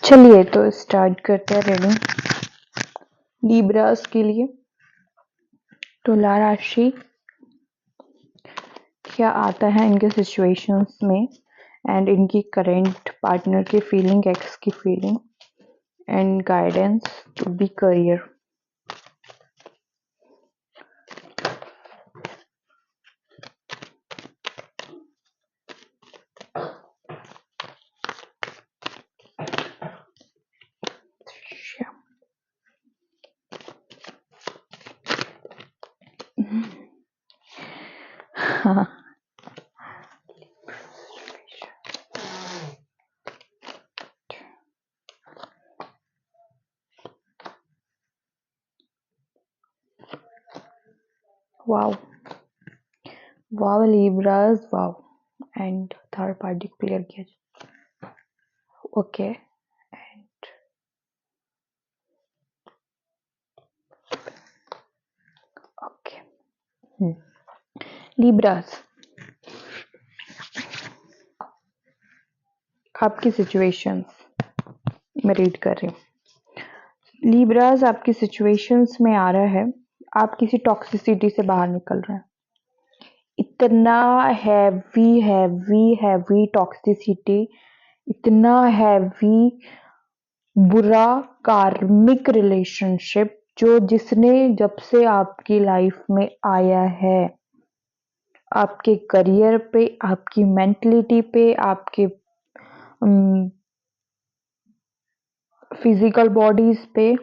चलिए तो स्टार्ट करते हैं रीडिंग लिब्रास के लिए। तुला राशि क्या आता है इनके सिचुएशंस में एंड इनकी करेंट पार्टनर की फीलिंग, एक्स की फीलिंग and guidance to be career. हाँ, wow wow Libras, wow. And third party clear किया। ओके एंड ओके लिब्रास, आपकी सिचुएशंस मैं रीड कर रही हूँ। लिब्रास, आपकी सिचुएशंस में आ रहा है आप किसी टॉक्सिसिटी से बाहर निकल रहे हैं। इतना हैवी हैवी हैवी टॉक्सिसिटी, इतना हैवी बुरा कार्मिक रिलेशनशिप जो जिसने जब से आपकी लाइफ में आया है, आपके करियर पे, आपकी मेंटलिटी पे, आपके फिजिकल बॉडीज पे,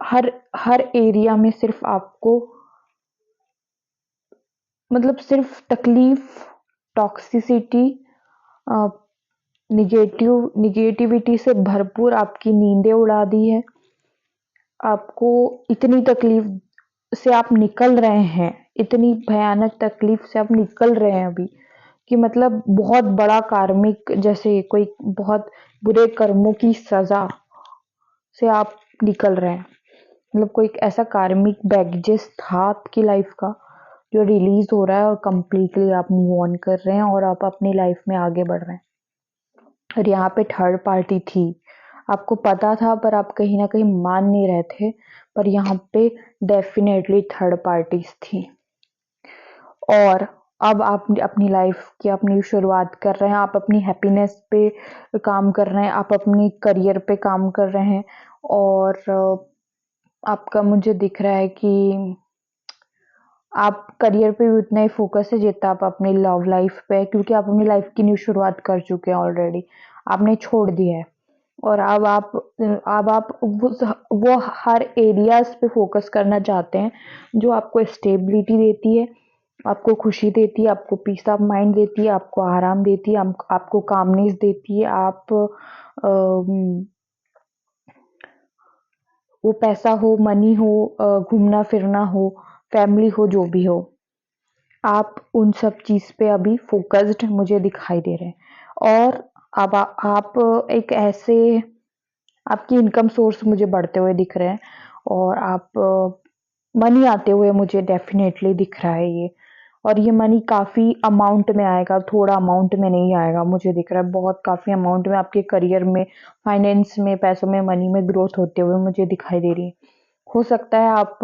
हर हर एरिया में सिर्फ आपको मतलब सिर्फ तकलीफ, टॉक्सिसिटी, निगेटिविटी से भरपूर आपकी नींदें उड़ा दी है। आपको इतनी तकलीफ से आप निकल रहे हैं, इतनी भयानक तकलीफ से आप निकल रहे हैं अभी कि मतलब बहुत बड़ा कार्मिक, जैसे कोई बहुत बुरे कर्मों की सजा से आप निकल रहे हैं। मतलब कोई ऐसा कार्मिक बैगेज था आपकी लाइफ का जो रिलीज हो रहा है और कंप्लीटली आप मूव ऑन कर रहे हैं और आप अपनी लाइफ में आगे बढ़ रहे हैं। और यहाँ पे थर्ड पार्टी थी, आपको पता था पर आप कहीं ना कहीं मान नहीं रहे थे, पर यहाँ पे डेफिनेटली थर्ड पार्टीज थी। और अब आप अपनी लाइफ की अपनी शुरुआत कर रहे हैं, आप अपनी हैप्पीनेस पे काम कर रहे हैं, आप अपनी करियर पे काम कर रहे हैं। और आपका मुझे दिख रहा है कि आप करियर पे भी उतना ही फोकस है जितना आप अपनी लव लाइफ पे, क्योंकि आप अपनी लाइफ की न्यू शुरुआत कर चुके हैं ऑलरेडी, आपने छोड़ दिया है। और अब आप वो हर एरियाज पे फोकस करना चाहते हैं जो आपको स्टेबिलिटी देती है, आपको खुशी देती है, आपको पीस ऑफ माइंड देती है, आपको आराम देती है, आपको कामनेस देती है। आप वो पैसा हो, मनी हो, घूमना फिरना हो, फैमिली हो, जो भी हो, आप उन सब चीज पे अभी फोकस्ड मुझे दिखाई दे रहे हैं। और अब आप एक ऐसे, आपकी इनकम सोर्स मुझे बढ़ते हुए दिख रहे हैं और आप मनी आते हुए मुझे डेफिनेटली दिख रहा है ये। और ये मनी काफी अमाउंट में आएगा, थोड़ा अमाउंट में नहीं आएगा, मुझे दिख रहा है बहुत काफी अमाउंट में आपके करियर में, फाइनेंस में, पैसों में, मनी में ग्रोथ होते हुए मुझे दिखाई दे रही है। हो सकता है आप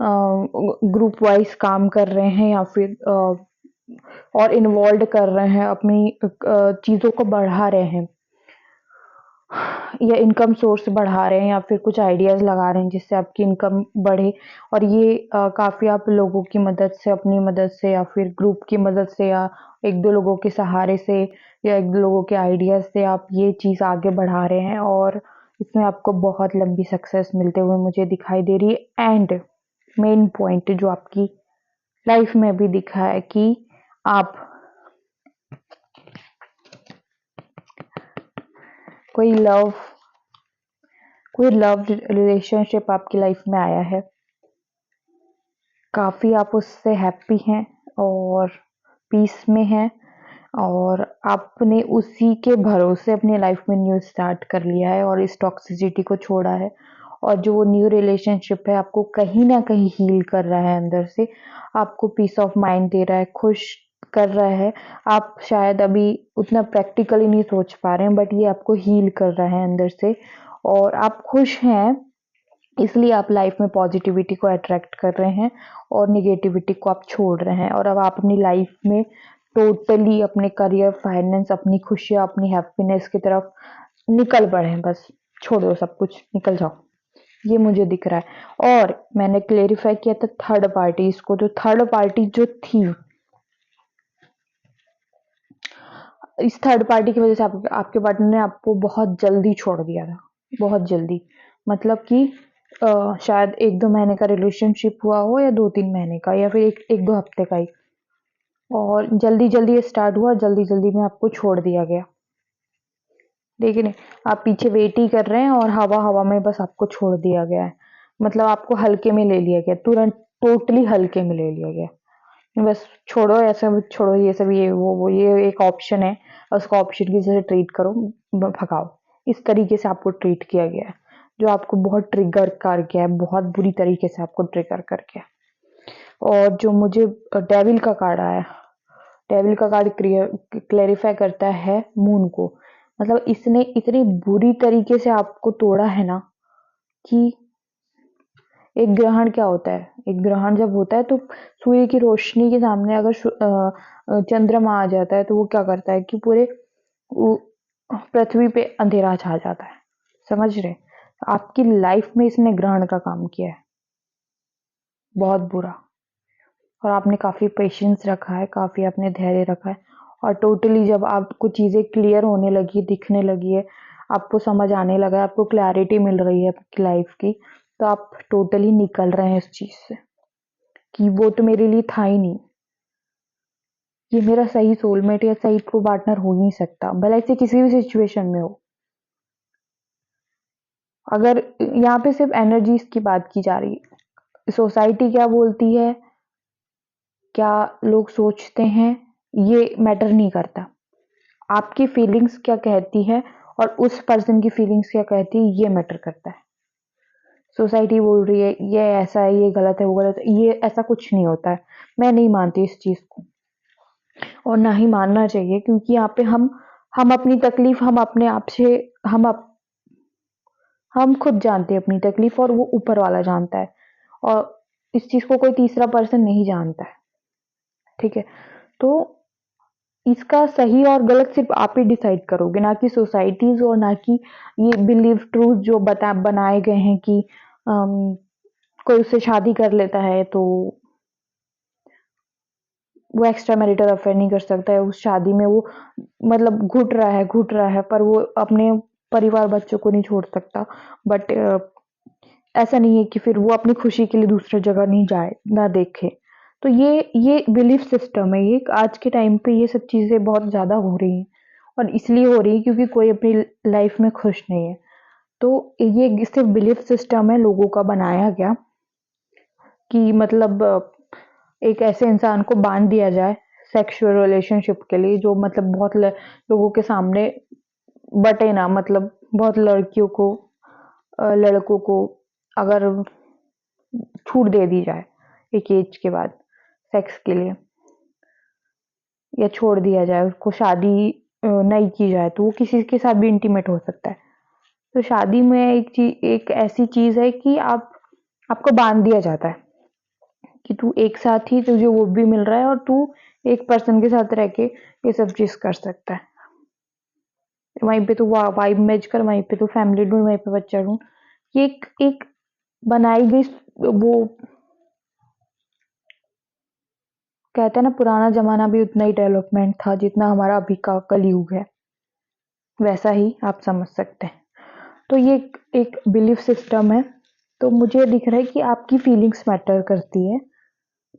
ग्रुप वाइज काम कर रहे हैं या फिर और इन्वॉल्व कर रहे हैं, अपनी चीजों को बढ़ा रहे हैं या इनकम सोर्स बढ़ा रहे हैं या फिर कुछ आइडियाज लगा रहे हैं जिससे आपकी इनकम बढ़े। और ये काफी आप लोगों की मदद से, अपनी मदद से या फिर ग्रुप की मदद से या एक दो लोगों के सहारे से या एक दो लोगों के आइडियाज से आप ये चीज आगे बढ़ा रहे हैं और इसमें आपको बहुत लंबी सक्सेस मिलते हुए मुझे दिखाई दे रही है। एंड मेन पॉइंट जो आपकी लाइफ में भी दिखा है कि आप कोई लव रिलेशनशिप आपकी लाइफ में आया है, काफी आप उससे हैप्पी हैं और पीस में हैं और आपने उसी के भरोसे अपनी लाइफ में न्यू स्टार्ट कर लिया है और इस टॉक्सिसिटी को छोड़ा है। और जो वो न्यू रिलेशनशिप है आपको कहीं ना कहीं हील कर रहा है अंदर से, आपको पीस ऑफ माइंड दे रहा है, खुश कर रहा है, आप शायद अभी उतना प्रैक्टिकली नहीं सोच पा रहे हैं, बट ये आपको हील कर रहा है अंदर से और आप खुश हैं, इसलिए आप लाइफ में पॉजिटिविटी को अट्रैक्ट कर रहे हैं और नेगेटिविटी को आप छोड़ रहे हैं और अब आप अपनी लाइफ में टोटली अपने करियर, फाइनेंस, अपनी खुशियाँ, अपनी हैप्पीनेस की तरफ निकल पड़े हैं। बस छोड़ दो सब कुछ, निकल जाओ। ये मुझे दिख रहा है और मैंने क्लेरिफाई किया था थर्ड पार्टी इसको, तो थर्ड पार्टी जो थी, इस थर्ड पार्टी की वजह से आपके पार्टनर ने आपको बहुत जल्दी छोड़ दिया था, बहुत जल्दी। मतलब कि शायद 1-2 महीने का रिलेशनशिप हुआ हो या 2-3 महीने का या फिर 1-2 हफ्ते का ही, और जल्दी-जल्दी ये स्टार्ट हुआ, जल्दी-जल्दी में आपको छोड़ दिया गया। ठीक है, आप पीछे वेट ही कर रहे हैं और हवा-हवा में बस आपको छोड़ दिया गया है। मतलब आपको हल्के में ले लिया गया, तुरंत टोटली हल्के में ले लिया गया। बस छोड़ो, ऐसा छोड़ो, ये सब, ये वो ये एक ऑप्शन है, उसको ऑप्शन की जैसे ट्रीट करो, भगाओ। इस तरीके से आपको ट्रीट किया गया है, जो आपको बहुत ट्रिगर कर गया है, बहुत बुरी तरीके से आपको ट्रिगर कर गया। और जो मुझे डेविल का कार्ड आया, डेविल का कार्ड क्लेरिफाई करता है मून को। मतलब इसने इतनी बुरी तरीके से आपको तोड़ा है ना कि एक ग्रहण क्या होता है, एक ग्रहण जब होता है तो सूर्य की रोशनी के सामने अगर चंद्रमा आ जाता है तो वो क्या करता है कि पूरे पृथ्वी पे अंधेरा छा जाता है। समझ रहे? आपकी लाइफ में इसने ग्रहण का काम किया है, बहुत बुरा। और आपने काफी पेशेंस रखा है, काफी आपने धैर्य रखा है और टोटली जब आपको चीजें क्लियर होने लगी, दिखने लगी है, आपको समझ आने लगा है, आपको क्लैरिटी मिल रही है आपकी लाइफ की, तो आप टोटली निकल रहे हैं इस चीज से कि वो तो मेरे लिए था ही नहीं, ये मेरा सही सोलमेट या सही ट्रू पार्टनर हो ही नहीं सकता, भले से किसी भी सिचुएशन में हो। अगर यहाँ पे सिर्फ एनर्जीज की बात की जा रही है, सोसाइटी क्या बोलती है, क्या लोग सोचते हैं, ये मैटर नहीं करता। आपकी फीलिंग्स क्या कहती है और उस पर्सन की फीलिंग्स क्या कहती है, ये मैटर करता है। सोसाइटी बोल रही है ये ऐसा है, ये गलत है, वो गलत है, ये ऐसा कुछ नहीं होता है। मैं नहीं मानती इस चीज को और ना ही मानना चाहिए, क्योंकि यहाँ पे हम अपनी तकलीफ हम अपने आप से हम खुद जानते हैं अपनी तकलीफ और वो ऊपर वाला जानता है और इस चीज को कोई तीसरा पर्सन नहीं जानता है। ठीक है, तो इसका सही और गलत सिर्फ आप ही डिसाइड करोगे, ना कि सोसाइटीज और ना कि ये बिलीव ट्रूथ जो बनाए गए हैं कि कोई उससे शादी कर लेता है तो वो एक्स्ट्रा मैरिटल अफेयर नहीं कर सकता है, उस शादी में वो मतलब घुट रहा है पर वो अपने परिवार बच्चों को नहीं छोड़ सकता। बट ऐसा नहीं है कि फिर वो अपनी खुशी के लिए दूसरी जगह नहीं जाए, ना देखे। तो ये बिलीफ सिस्टम है, ये आज के टाइम पे ये सब चीजें बहुत ज्यादा हो रही हैं और इसलिए हो रही है क्योंकि कोई अपनी लाइफ में खुश नहीं है। तो ये सिर्फ बिलीफ सिस्टम है लोगों का बनाया गया कि मतलब एक ऐसे इंसान को बांध दिया जाए सेक्सुअल रिलेशनशिप के लिए, जो मतलब बहुत लोगों के सामने बटे ना, मतलब बहुत लड़कियों को लड़कों को अगर छूट दे दी जाए एक एज के बाद सेक्स के लिए, या छोड़ दिया जाए, उसको शादी नहीं की जाए तो वो किसी के साथ भी इंटीमेट हो सकता है। तो शादी में एक ऐसी चीज है कि आपको बांध दिया जाता है कि तू एक साथ ही तुझे वो भी मिल रहा है और तू एक पर्सन के साथ रह के ये सब चीज कर सकता है। वहीं पे तू वाइब मैच कर, वहीं पे तू फैमिली ढूंढ, वहीं पे बच्चा ढूंढ। ये एक बनाई गई वो, कहते हैं ना पुराना जमाना भी उतना ही डेवलपमेंट था जितना हमारा अभी का कलयुग है, वैसा ही आप समझ सकते हैं। तो ये एक बिलीफ सिस्टम है। तो मुझे दिख रहा है कि आपकी फीलिंग्स मैटर करती है,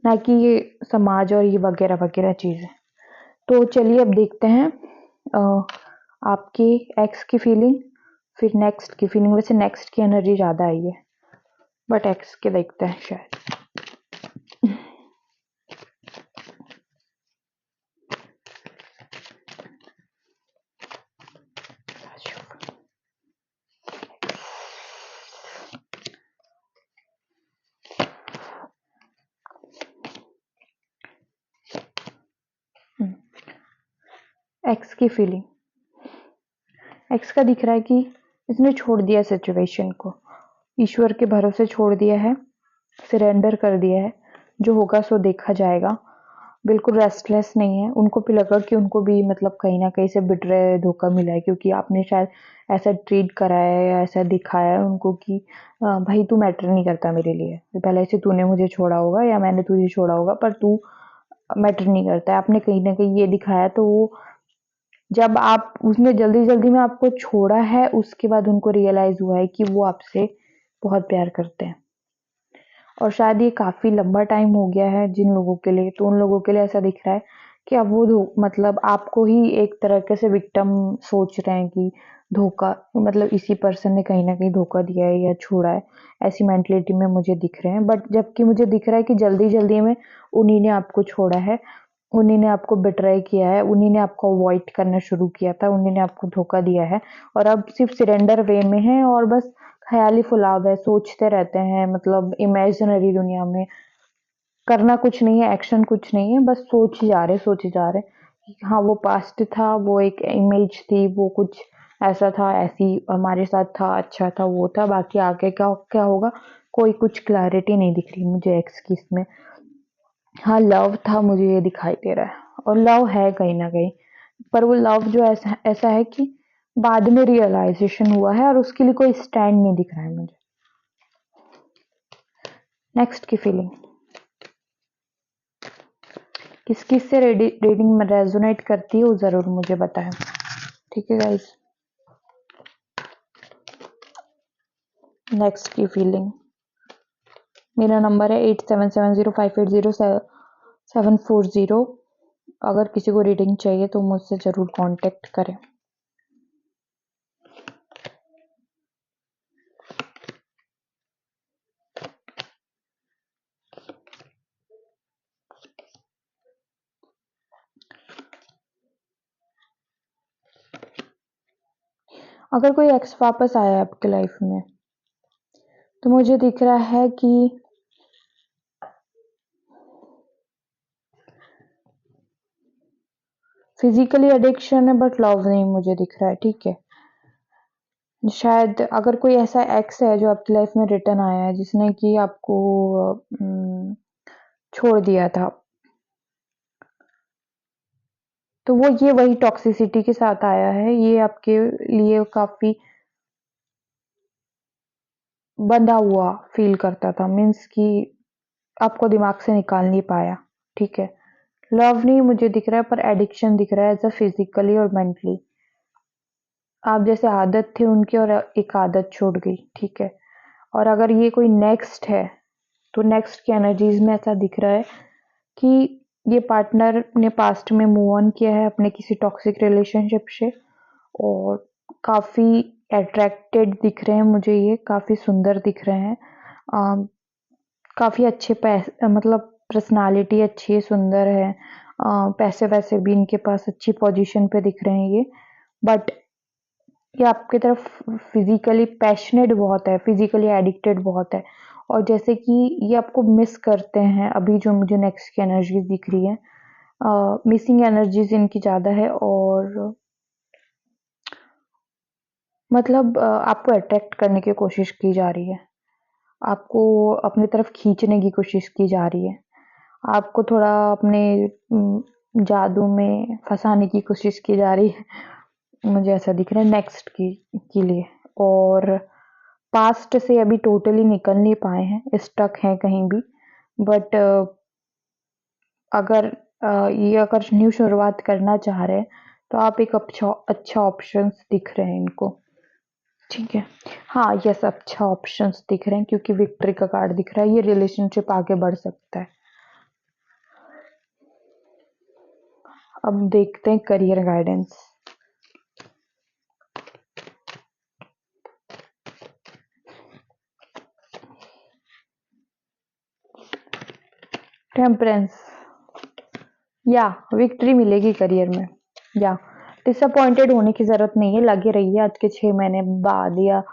ना कि ये समाज और ये वगैरह वगैरह चीजें। तो चलिए अब देखते हैं अ, आपके एक्स की फीलिंग, फिर नेक्स्ट की फीलिंग। वैसे नेक्स्ट की एनर्जी ज्यादा आई है, बट एक्स के देखते हैं शायद। एक्स की फीलिंग, एक्स का दिख रहा है कि इसने छोड़ दिया सिचुएशन को, ईश्वर के भरोसे छोड़ दिया है, सरेंडर कर दिया है, जो होगा सो देखा जाएगा। बिल्कुल रेस्टलेस नहीं है। उनको भी लगा कि उनको भी मतलब कहीं ना कहीं से बिट्रे धोखा मिला है, क्योंकि आपने शायद ऐसा ट्रीट करा है या ऐसा दिखाया है उनको कि भाई तू मैटर नहीं करता मेरे लिए, पहले से तूने मुझे छोड़ा होगा या मैंने तुझे छोड़ा होगा पर तू मैटर नहीं करता है। आपने कहीं ना कहीं ये दिखाया, तो वो जब आप उसने जल्दी जल्दी में आपको छोड़ा है, उसके बाद उनको रियलाइज हुआ है कि वो आपसे बहुत प्यार करते हैं। और शायद ये काफी लंबा टाइम हो गया है जिन लोगों के लिए, तो उन लोगों के लिए ऐसा दिख रहा है कि अब वो मतलब आपको ही एक तरीके से विक्टिम सोच रहे हैं कि धोखा, मतलब इसी पर्सन ने कहीं ना कहीं धोखा दिया है या छोड़ा है, ऐसी मेंटलिटी में मुझे दिख रहे हैं। बट जबकि मुझे दिख रहा है कि जल्दी जल्दी में उन्हीं ने आपको छोड़ा है, उन्हीं ने आपको बिट्रे किया है, उन्हीं ने आपको अवॉइड करना शुरू किया था, उन्हीं ने आपको धोखा दिया है और अब सिर्फ सरेंडर वे में है और बस ख्याली फुलाव है, सोचते रहते हैं, मतलब इमेजिनरी दुनिया में करना कुछ नहीं है, एक्शन कुछ नहीं है, बस सोचे जा रहे कि हाँ वो पास्ट था, वो एक इमेज थी, वो कुछ ऐसा था, ऐसी हमारे साथ था, अच्छा था, वो था, बाकी आगे क्या क्या होगा कोई कुछ क्लैरिटी नहीं दिख रही मुझे एक्स की इसमें। हाँ लव था, मुझे ये दिखाई दे रहा है और लव है कहीं ना कहीं, पर वो लव जो ऐसा ऐसा है कि बाद में रियलाइजेशन हुआ है और उसके लिए कोई स्टैंड नहीं दिख रहा है मुझे। नेक्स्ट की फीलिंग, किस किस से रीडिंग में रेजोनेट करती है वो जरूर मुझे बताएं, ठीक है गाइस। नेक्स्ट की फीलिंग, मेरा नंबर है 8770580740। अगर किसी को रीडिंग चाहिए तो मुझसे जरूर कांटेक्ट करें। अगर कोई एक्स वापस आया है आपके लाइफ में, तो मुझे दिख रहा है कि फिजिकली एडिक्शन है बट लव नहीं मुझे दिख रहा है, ठीक है। शायद अगर कोई ऐसा एक्स है जो आपकी लाइफ में रिटर्न आया है जिसने कि आपको छोड़ दिया था, तो वो ये वही टॉक्सिसिटी के साथ आया है, ये आपके लिए काफी बंधा हुआ फील करता था, मीन्स कि आपको दिमाग से निकाल नहीं पाया, ठीक है। लव नहीं मुझे दिख रहा है पर एडिक्शन दिख रहा है, एज अ फिजिकली और मेंटली। आप जैसे आदत थे उनकी और एक आदत छूट गई, ठीक है। और अगर ये कोई नेक्स्ट है तो नेक्स्ट की एनर्जीज में ऐसा दिख रहा है कि ये पार्टनर ने पास्ट में मूव ऑन किया है अपने किसी टॉक्सिक रिलेशनशिप से और काफी अट्रैक्टेड दिख रहे हैं मुझे, ये काफी सुंदर दिख रहे हैं, काफी अच्छे मतलब पर्सनालिटी अच्छी है, सुंदर है, पैसे वैसे भी इनके पास अच्छी पोजीशन पे दिख रहे हैं ये। बट ये आपकी तरफ फिजिकली पैशनेट बहुत है, फिजिकली एडिक्टेड बहुत है, और जैसे कि ये आपको मिस करते हैं। अभी जो मुझे नेक्स्ट की एनर्जीज दिख रही है, मिसिंग एनर्जीज इनकी ज्यादा है और मतलब आपको अट्रैक्ट करने की कोशिश की जा रही है, आपको अपनी तरफ खींचने की कोशिश की जा रही है, आपको थोड़ा अपने जादू में फंसाने की कोशिश की जा रही है, मुझे ऐसा दिख रहा है नेक्स्ट की के लिए। और पास्ट से अभी टोटली निकल नहीं पाए हैं, स्टक हैं कहीं भी, बट अगर ये अगर न्यू शुरुआत करना चाह रहे हैं तो आप एक अच्छा ऑप्शंस दिख रहे हैं इनको, ठीक है। हाँ यस, अच्छा ऑप्शंस दिख रहे हैं क्योंकि विक्ट्री का कार्ड दिख रहा है, ये रिलेशनशिप आगे बढ़ सकता है। अब देखते हैं करियर गाइडेंस। टेम्परेंस, या विक्ट्री मिलेगी करियर में, या डिसअपॉइंटेड होने की जरूरत नहीं है, लगे रहिए आज के 6 महीने बाद या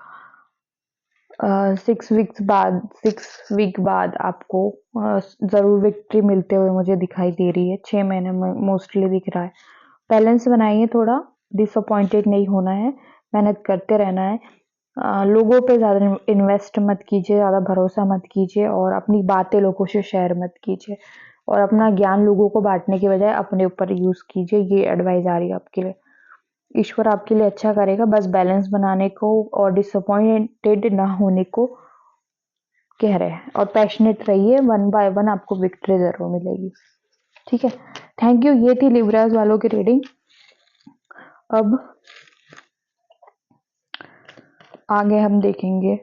6 वीक बाद आपको जरूर विक्ट्री मिलते हुए मुझे दिखाई दे रही है, 6 महीने में मोस्टली दिख रहा है। बैलेंस बनाइए, थोड़ा डिसअपॉइंटेड नहीं होना है, मेहनत करते रहना है। लोगों पे ज़्यादा इन्वेस्ट मत कीजिए, ज़्यादा भरोसा मत कीजिए और अपनी बातें लोगों से शेयर मत कीजिए और अपना ज्ञान लोगों को बांटने के बजाय अपने ऊपर यूज़ कीजिए। ये एडवाइस आ रही है आपके लिए। ईश्वर आपके लिए अच्छा करेगा, बस बैलेंस बनाने को और डिसअपॉइंटेड ना होने को कह रहे हैं और पैशनेट रहिए, वन बाय वन आपको विक्ट्री ज़रूर मिलेगी। ठीक है, थैंक यू। ये थी लिब्रास वालों की रीडिंग। अब आगे हम देखेंगे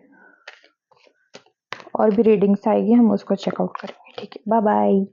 और भी रीडिंग्स आएगी, हम उसको चेकआउट करेंगे। ठीक है, बाय बाय।